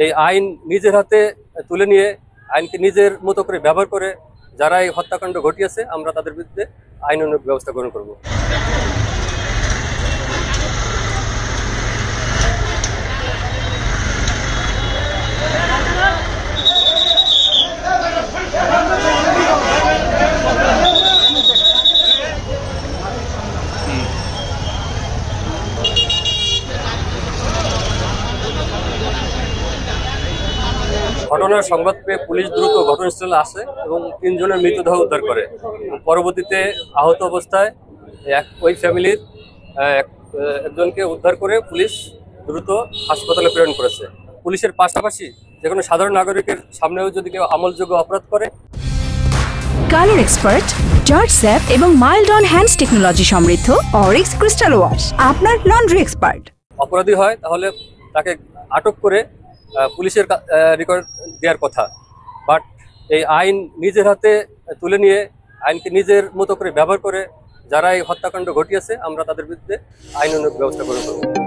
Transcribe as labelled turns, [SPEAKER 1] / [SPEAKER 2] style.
[SPEAKER 1] এই আইন নিজের হাতে তুলে নিয়ে আইনকে নিজের মতো করে ব্যবহার করে যারা এই হত্যাকাণ্ড ঘটিয়েছে আমরা তাদের বিরুদ্ধে আইনানুগ ব্যবস্থা গ্রহণ করব। ঘটনার সংবাদ পেয়ে পুলিশ দ্রুত ঘটনাস্থলে আসে এবং 3 জনের মৃতদেহ উদ্ধার করে। পরবর্তীতে আহত অবস্থায় ওই ফ্যামিলির একজনকে উদ্ধার করে পুলিশ দ্রুত হাসপাতালে প্রেরণ করেছে। পুলিশের পাশাপাশি যে কোনো সাধারণ নাগরিকের সামনেও যদি কেউ আমলযোগ্য অপরাধ করে,
[SPEAKER 2] কালার এক্সপার্ট, জর্জ স্যাপ এবং মাইল্ড অন হ্যান্ডস টেকনোলজি সমৃদ্ধ অরিক্স ক্রিস্টাল ওয়াশ আপনার লন্ড্রি এক্সপার্ট
[SPEAKER 1] অপরাধী হয় তাহলে তাকে আটক করে পুলিশের রেকর্ড দেওয়ার কথা। বাট এই আইন নিজের হাতে তুলে নিয়ে আইনকে নিজের মতো করে ব্যবহার করে যারা এই হত্যাকাণ্ড ঘটিয়েছে আমরা তাদের বিরুদ্ধে আইনানুগ ব্যবস্থা গ্রহণ করব।